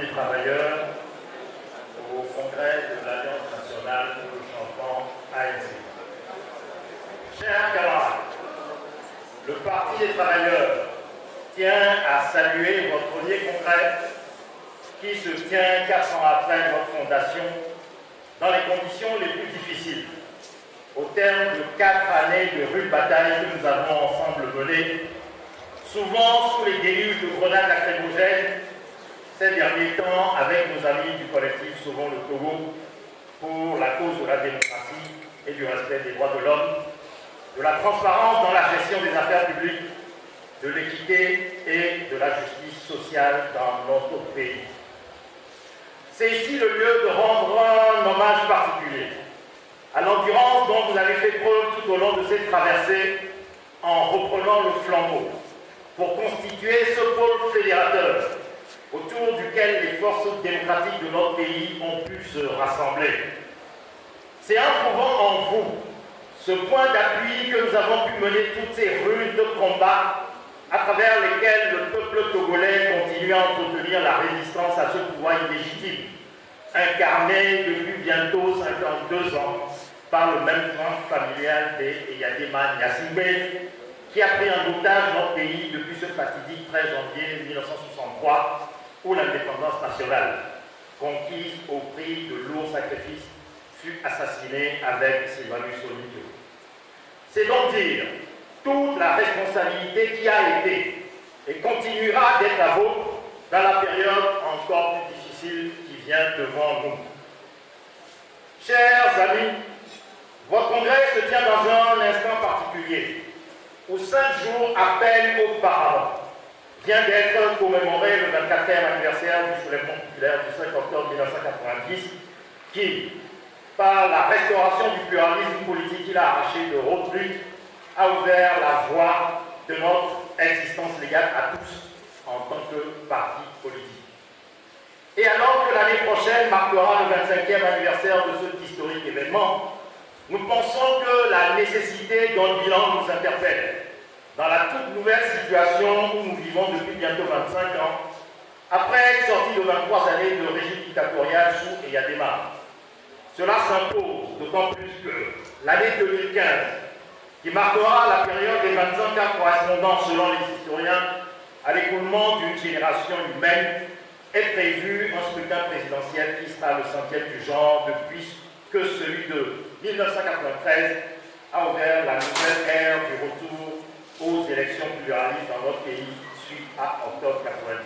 des travailleurs au congrès de l'Alliance nationale pour le changement ANC. Chers camarades, le Parti des travailleurs tient à saluer votre premier congrès qui se tient 4 ans après votre fondation dans les conditions les plus difficiles. Au terme de 4 années de rude bataille que nous avons ensemble menées, souvent sous les déluges de grenades lacrymogènes, ces derniers temps avec nos amis du collectif Sauvons le Togo pour la cause de la démocratie et du respect des droits de l'homme, de la transparence dans la gestion des affaires publiques, de l'équité et de la justice sociale dans notre pays. C'est ici le lieu de rendre un hommage particulier à l'endurance dont vous avez fait preuve tout au long de cette traversée en reprenant le flambeau pour constituer ce pôle fédérateur autour duquel les forces démocratiques de notre pays ont pu se rassembler. C'est en trouvant en vous ce point d'appui que nous avons pu mener toutes ces rudes combats à travers lesquels le peuple togolais continue à entretenir la résistance à ce pouvoir illégitime, incarné depuis bientôt 52 ans par le même clan familial des Eyadema Gnassingbé, qui a pris en otage notre pays depuis ce fatidique 13 janvier 1963, où l'indépendance nationale, conquise au prix de lourds sacrifices, fut assassinée avec Sylvanus Olympio. C'est donc dire toute la responsabilité qui a été et continuera d'être la vôtre dans la période encore plus difficile qui vient devant nous. Chers amis, votre congrès se tient dans un instant particulier où 5 jours à peine auparavant vient d'être commémoré le 24e anniversaire du soulèvement populaire du 5 octobre 1990 qui, par la restauration du pluralisme politique qu'il a arraché de haute lutte, a ouvert la voie de notre existence légale à tous en tant que parti politique. Et alors que l'année prochaine marquera le 25e anniversaire de cet historique événement, nous pensons que la nécessité d'un bilan nous interpelle dans la toute nouvelle situation où nous vivons depuis bientôt 25 ans, après être sortis de 23 années de régime dictatorial sous Eyadema. Cela s'impose d'autant plus que l'année 2015, qui marquera la période des 25 ans correspondant, selon les historiens, à l'écoulement d'une génération humaine, est prévu un scrutin présidentiel qui sera le 5e du genre depuis que celui de 1993 a ouvert la nouvelle ère du retour aux élections pluralistes dans notre pays suite à octobre 90.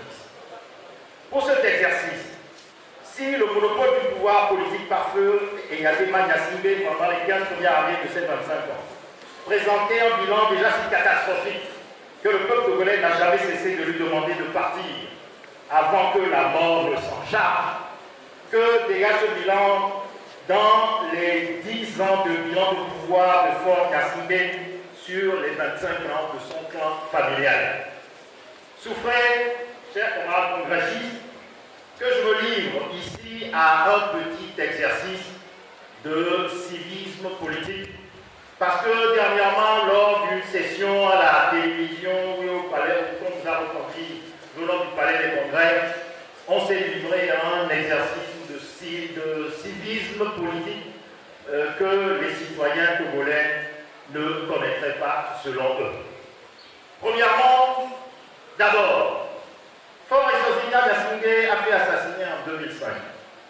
Pour cet exercice, si le monopole du pouvoir politique par feu Eyadema Gnassingbé pendant les 15 premières années de ces 25 ans présentait un bilan déjà si catastrophique que le peuple togolais n'a jamais cessé de lui demander de partir avant que la mort ne s'en charge, que dégage ce bilan dans les 10 ans de bilan de pouvoir de Faure Gnassingbé sur les 25 ans de son clan familial. Souffrez, chers camarades congressistes, que je me livre ici à un petit exercice de civisme politique, parce que dernièrement, lors d'une session à la télévision ou au palais, qu'on nous a retransmis venant du palais des congrès, on s'est livré à un exercice de civisme politique que les citoyens togolais ne connaîtraient pas selon eux. Premièrement, d'abord, Faure Gnassingbé a fait assassiner en 2005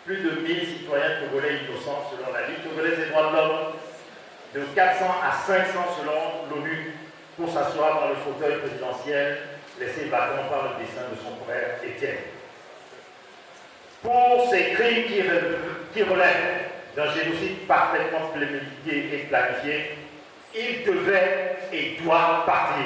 plus de 1000 citoyens togolais innocents selon la Ligue togolaise des droits de l'homme, de 400 à 500 selon l'ONU pour s'asseoir dans le fauteuil présidentiel laissé vacant par le dessein de son frère Étienne. Pour ces crimes qui relèvent d'un génocide parfaitement prémédité et planifié, il devait et doit partir.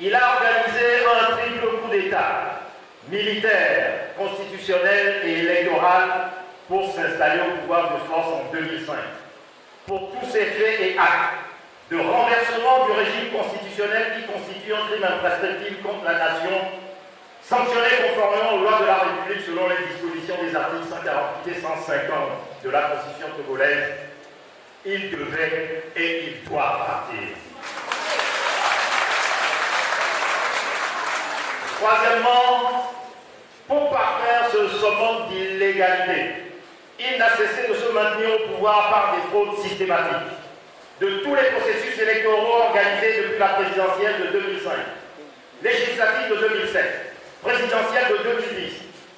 Il a organisé un triple coup d'État, militaire, constitutionnel et électoral, pour s'installer au pouvoir de force en 2005. Pour tous ces faits et actes de renversement du régime constitutionnel qui constitue un crime imprescriptible contre la nation, sanctionné conformément aux lois de la République selon les dispositions des articles 148 et 150 de la Constitution togolaise, il devait et il doit partir. Troisièmement, pour parfaire ce summum d'illégalité, il n'a cessé de se maintenir au pouvoir par des fraudes systématiques de tous les processus électoraux organisés depuis la présidentielle de 2005, législative de 2007, présidentielle de 2010,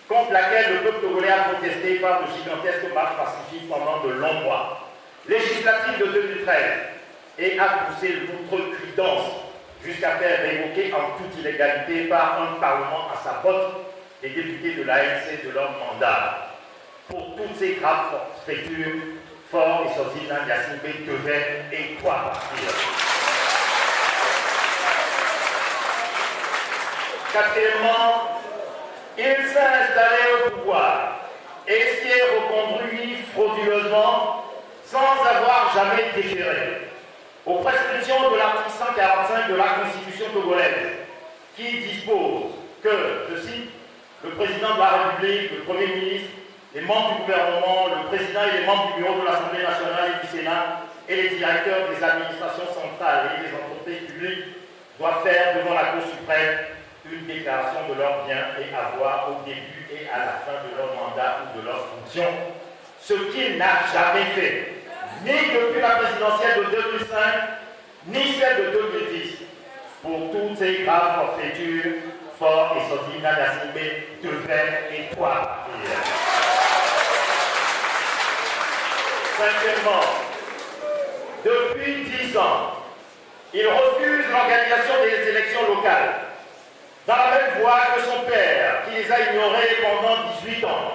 contre laquelle le peuple togolais a protesté par de gigantesques marches pacifiques pendant de longs mois, législative de 2013, et a poussé l'outrecuidance jusqu'à faire révoquer en toute illégalité par un parlement à sa botte les députés de l'ANC de leur mandat. Pour toutes ces graves forfaitures, Faure et Sozina Gnassingbé devaient et doivent partir. Quatrièmement, il s'est installé au pouvoir et s'y est reconduit frauduleusement sans avoir jamais déféré aux prescriptions de l'article 145 de la Constitution togolaise, qui dispose que, je cite, le président de la République, le Premier ministre, les membres du gouvernement, le président et les membres du bureau de l'Assemblée nationale et du Sénat et les directeurs des administrations centrales et des entreprises publiques doivent faire devant la Cour suprême une déclaration de leurs biens et avoirs au début et à la fin de leur mandat ou de leur fonction, ce qu'il n'a jamais fait, ni depuis la présidentielle de 2005, ni celle de 2010. Pour toutes ces graves forfaitures, Faure et Sozina Gnassingbé devaient et doivent partir. Cinquièmement, depuis 10 ans, il refuse l'organisation des élections locales, dans la même voie que son père, qui les a ignorées pendant 18 ans,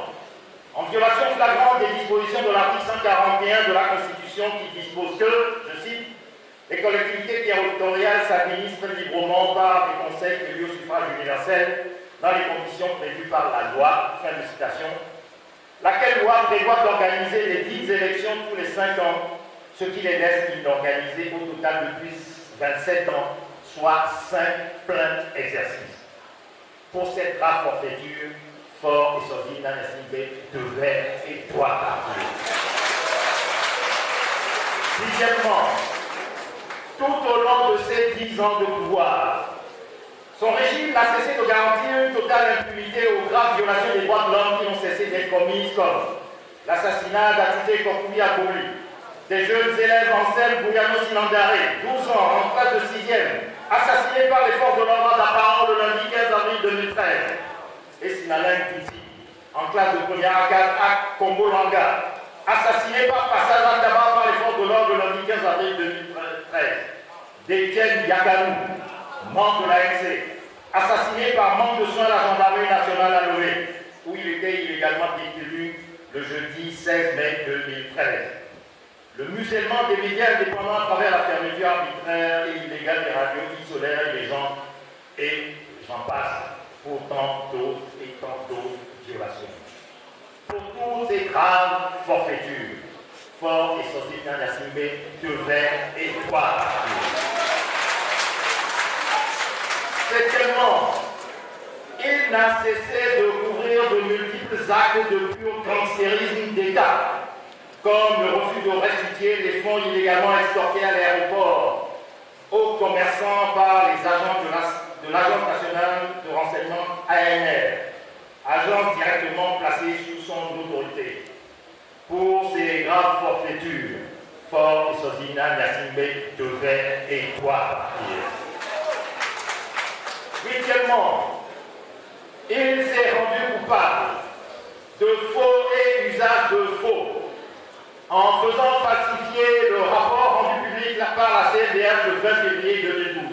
en violation flagrante des dispositions de l'article 141 de la Constitution qui dispose que, je cite, les collectivités territoriales s'administrent librement par des conseils élus au suffrage universel dans les conditions prévues par la loi, fin de citation, laquelle loi prévoit d'organiser les dites élections tous les 5 ans, ce qui les laisse inorganisées au total depuis 27 ans, soit 5 pleins exercices. Pour cette grave forfaiture, Faure et Sozina Gnassingbé devaient et doivent partir. Sixièmement, tout au long de ces 10 ans de pouvoir, son régime n'a cessé de garantir une totale impunité aux graves violations des droits de l'homme qui n'ont cessé d'être commises, comme l'assassinat d'Atouté Kokoui à Gomli, des jeunes élèves en scène Bouyano Silandare, 12 ans, en classe de 6e, assassinés par les forces de l'ordre d'Apparent le lundi 15 avril 2013, et Sinalen Touti, en classe de première à 4 à Kombolanga, assassiné par passage à tabac par les forces de l'ordre le lundi 15 avril 2013. Détienne Yagalou, membre de l'ANC, assassiné par manque de soins à la gendarmerie nationale à Lomé, où il était illégalement détenu le jeudi 16 mai 2013. Le musellement des médias indépendants à travers la fermeture arbitraire et illégale des radios solaires et des gens, et j'en passe, pour tant d'autres et tant d'autres violations. Pour toutes ces graves forfaitures, Faure et Sozina Gnassingbé devaient et doivent partir. Septièmement, il n'a cessé de couvrir de multiples actes de pur gangstérisme d'État, comme le refus de restituer les fonds illégalement extorqués à l'aéroport aux commerçants par les agents de l'Agence nationale de renseignement ANR, agence directement placée sous son autorité. Pour ces graves forfaitures, Faure et Sozina Gnassingbé devaient et doivent partir. Huitièmement, il s'est rendu coupable de faux et usage de faux en faisant falsifier le rapport rendu public par la CNDH le 20 février 2012,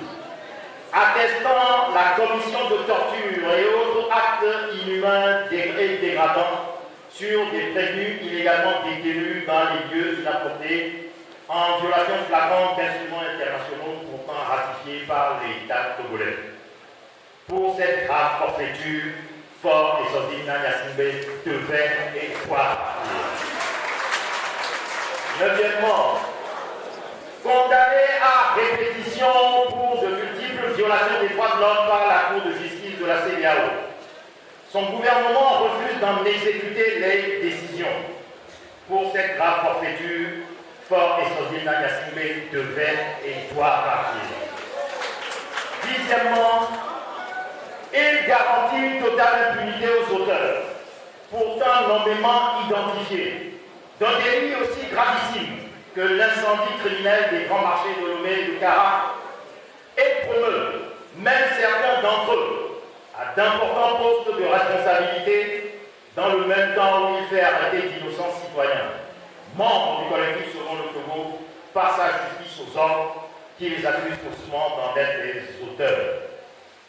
attestant la commission de torture et autres actes inhumains et dégradants sur des prévenus illégalement détenus dans les lieux inappropriés en violation flagrante d'instruments internationaux pourtant ratifiés par l'État togolais. Pour cette grave forfaiture, Faure et Sozina Gnassingbé devaient et doivent partir. Neuvièmement, condamné à répétition pour de multiples violations des droits de l'homme par la Cour de justice de la CEDEAO, son gouvernement refuse d'en exécuter les décisions. Pour cette grave forfaiture, Faure et Sozina Gnassingbé devaient et doivent partir. Dixièmement, il garantit une totale impunité aux auteurs, pourtant nommément identifiés, d'un délit aussi gravissime que l'incendie criminel des grands marchés de Lomé et de Cara, et promeut, même certains d'entre eux, à d'importants postes de responsabilité, dans le même temps où il fait arrêter d'innocents citoyens, membres du collectif Selon le Togo, par sa justice aux hommes qui les accusent faussement d'en être les auteurs.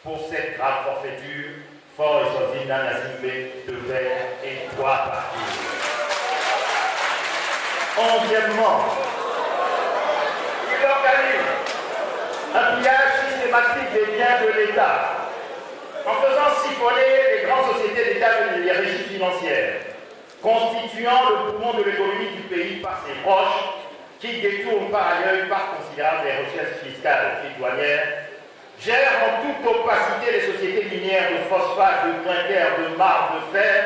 Pour cette grave forfaiture, Fort et Sozina Nassimbe devait et doit partir. Onzièmement, il organise un pillage systématique des biens de l'État en faisant siphonner les grandes sociétés d'État et les régies financières, constituant le poumon de l'économie du pays par ses proches, qui détournent par ailleurs une part considérable des recherches fiscales et douanières, gèrent en toute opacité les sociétés minières de phosphate, de clinker, de marbre, de fer,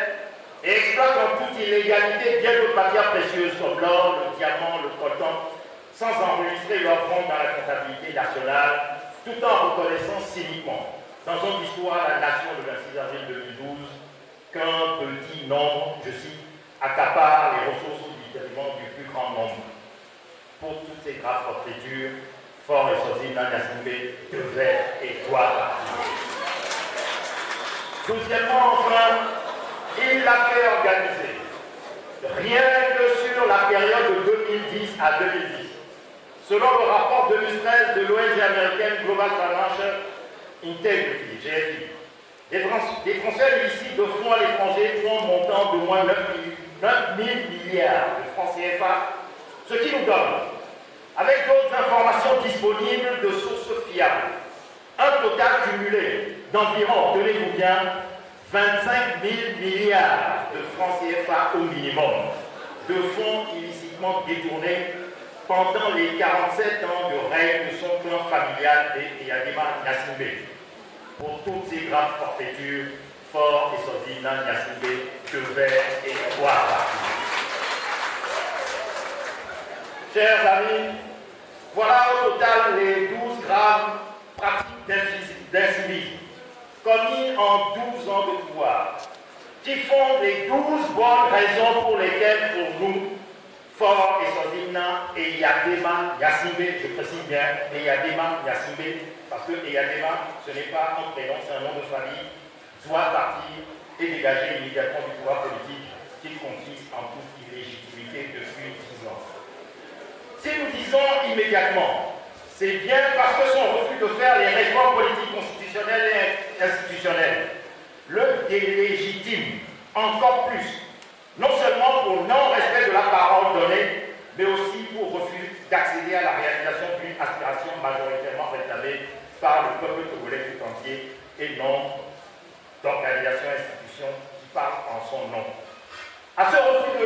et exploitent en toute illégalité bien d'autres matières précieuses comme l'or, le diamant, le coltan, sans enregistrer leur vente dans la comptabilité nationale, tout en reconnaissant cyniquement, dans son discours à la nation le 26 avril 2012, qu'un petit nombre, je cite, accapare les ressources au détriment du plus grand nombre. Pour toutes ces graves forfaitures, Fort et Sozina Nassimbe devait et doit partir. Deuxièmement, enfin, il l'a fait organiser, rien que sur la période de 2010 à 2010. Selon le rapport 2013 de l'ONG américaine Global Financial Integrity, GFI, des transferts illicites de fonds à l'étranger pour un montant de moins 9 000 milliards de francs CFA, ce qui nous donne, avec d'autres informations disponibles de sources fiables, un total cumulé d'environ, tenez-vous bien, 25 000 milliards de francs CFA au minimum, de fonds illicitement détournés pendant les 47 ans de règne de son clan familial des Eyadema Nassimbe. Pour toutes ces graves forfaitures, Fort et Sozina Nassimbe devaient et doivent partir. Chers amis, voilà au total les 12 graves pratiques d'incivisme commis en 12 ans de pouvoir, qui font les 12 bonnes raisons pour lesquelles, pour nous, Fort et Sozina et Eyadema Nassimbe, je précise bien, Eyadema Nassimbe, parce que Eyadema, ce n'est pas un prénom, c'est un nom de famille, doit partir et dégager immédiatement du pouvoir politique qu'il confie en toute illégitimité depuis 10 ans. Si nous disons immédiatement, c'est bien parce que son refus de faire les réformes politiques constitutionnelles et institutionnelles le délégitime encore plus, non seulement pour non-respect de la parole donnée, mais aussi pour refus d'accéder à la réalisation d'une aspiration majoritairement réclamée par le peuple togolais tout entier et non d'organisations et institutions qui parlent en son nom. À ce refus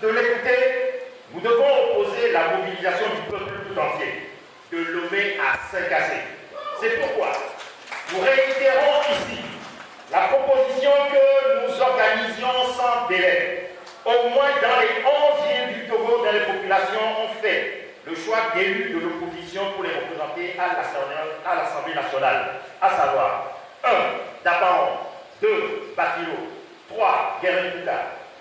de l'écouter, nous devons opposer la mobilisation du peuple tout entier, de Lomé à Saint-Cassé. C'est pourquoi nous réitérons ici la proposition que nous organisions sans délai. Au moins dans les 11 villes du Togo, dans les populations ont fait le choix d'élus de l'opposition pour les représenter à l'Assemblée nationale, à savoir 1. Dapaon, 2. Bafilo, 3. Guérénouka,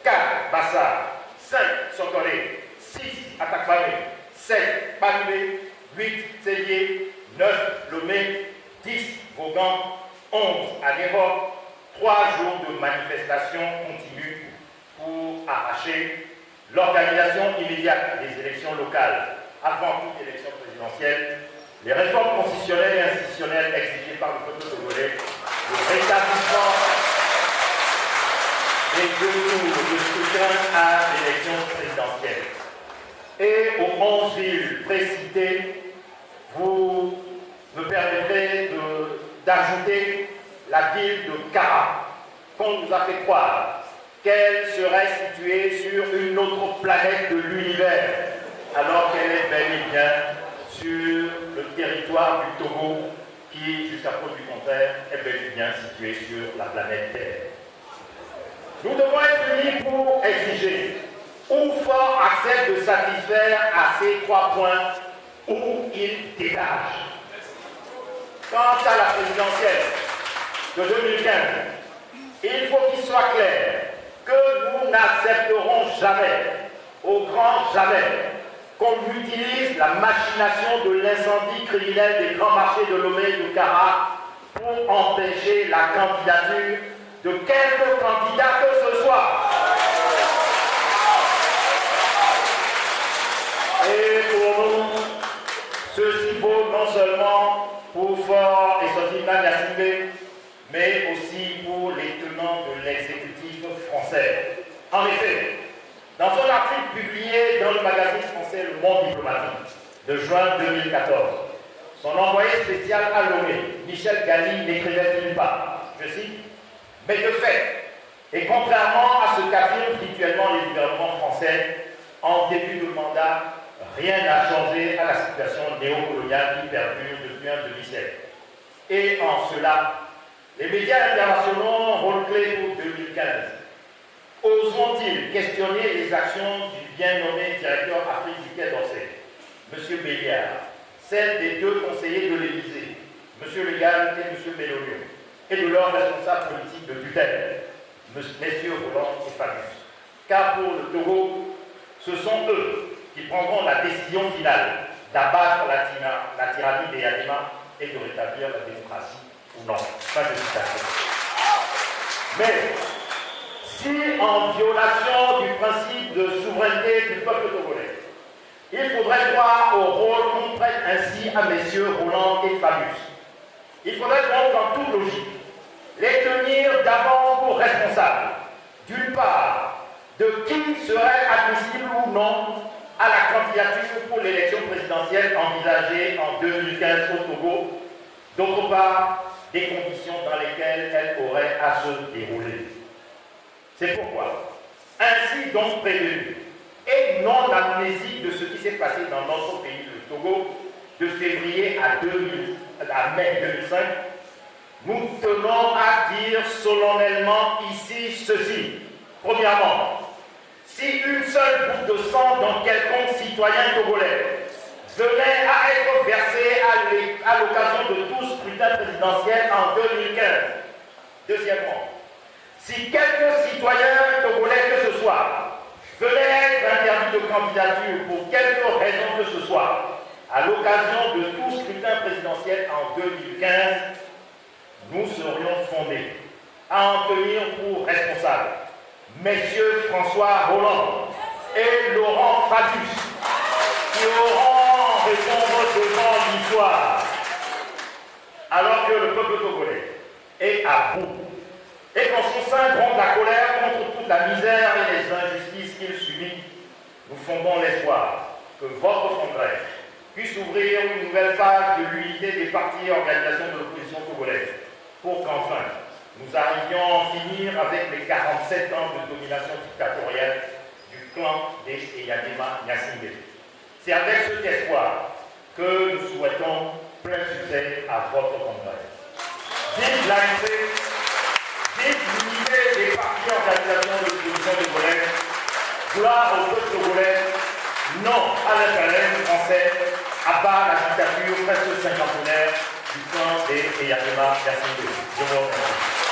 4. Bassa, 5. Sokole, 6. Atakbame, 7. Panubé, 8. Sélier, 9. Lomé, 10. Vaughan, 11. Anéro. 3 jours de manifestation continue pour arracher l'organisation immédiate des élections locales avant toute élection présidentielle, les réformes constitutionnelles et institutionnelles exigées par le peuple togolais, le rétablissement des 2 tours de scrutin à l'élection présidentielle. Et aux 11 villes précitées, vous me permettrez d'ajouter la ville de Cara, qu'on nous a fait croire qu'elle serait située sur une autre planète de l'univers, alors qu'elle est bel et bien sur le territoire du Togo, qui, jusqu'à preuve du contraire, est bel et bien situé sur la planète Terre. Nous devons être unis pour exiger ou Fort accepte de satisfaire à ces 3 points ou il dégage. Quant à la présidentielle, de 2015, il faut qu'il soit clair que nous n'accepterons jamais, au grand jamais, qu'on utilise la machination de l'incendie criminel des grands marchés de Lomé et de Kara pour empêcher la candidature de quelque candidat que ce soit. Et pour nous, ceci vaut non seulement pour Faure et Sosina Gnassingbé, mais aussi pour les tenants de l'exécutif français. En effet, dans son article publié dans le magazine français Le Monde diplomatique de juin 2014, son envoyé spécial à Lomé, Michel Galli, n'écrivait-il pas, je cite, « Mais de fait, et contrairement à ce qu'affirment rituellement les gouvernements français, en début de mandat, rien n'a changé à la situation néocoloniale qui perdure depuis un demi-siècle. Et en cela, les médias internationaux, rôle clé pour 2015, oseront-ils questionner les actions du bien nommé directeur Afrique du Quai d'Orsay, M. Béliard, celles des deux conseillers de l'Élysée, M. Le Gall et M. Mélonieux, et de leurs responsables politiques de tutelle, M. Roland et Fabius. Car pour le Togo, ce sont eux qui prendront la décision finale d'abattre la tyrannie des Yadima et de rétablir la démocratie ou non. Fin de citation. Mais si, en violation du principe de souveraineté du peuple togolais, il faudrait croire au rôle qu'on prête ainsi à messieurs Roland et Fabius, il faudrait donc, en toute logique, les tenir d'avance pour responsables, d'une part, de qui serait admissible ou non à la candidature pour l'élection présidentielle envisagée en 2015 au Togo, d'autre part, des conditions dans lesquelles elle aurait à se dérouler. C'est pourquoi, ainsi donc prévenu, et non amnésique de ce qui s'est passé dans notre pays, le Togo, de février à mai 2005, nous tenons à dire solennellement ici ceci. Premièrement, si une seule goutte de sang dans quelconque citoyen togolais venait à être versée à l'occasion de tout scrutin présidentiel en 2015, deuxièmement, si quelques citoyens togolais que ce soit venait être interdit de candidature pour quelque raison que ce soit à l'occasion de tout scrutin présidentiel en 2015, nous serions fondés à en tenir pour responsables messieurs François Hollande et Laurent Fabius, qui auront répondre devant l'histoire, alors que le peuple togolais est à bout, et qu'en son sein gronde la colère contre toute la misère et les injustices qu'il subit. Nous fondons l'espoir que votre congrès puisse ouvrir une nouvelle phase de l'unité des partis et organisations de l'opposition togolaise, pour qu'enfin nous arrivions à en finir avec les 47 ans de domination dictatoriale du clan des Yadima Gnassingbé. C'est avec cet espoir que nous souhaitons plein succès à votre congrès. Vive l'ANC, vive l'unité des partis et organisations de l'opposition togolaise, gloire au peuple togolais, non à l'impérialisme français, à bas la dictature presque cinquantenaire du clan des Yadima Gnassingbé. Je vous remercie.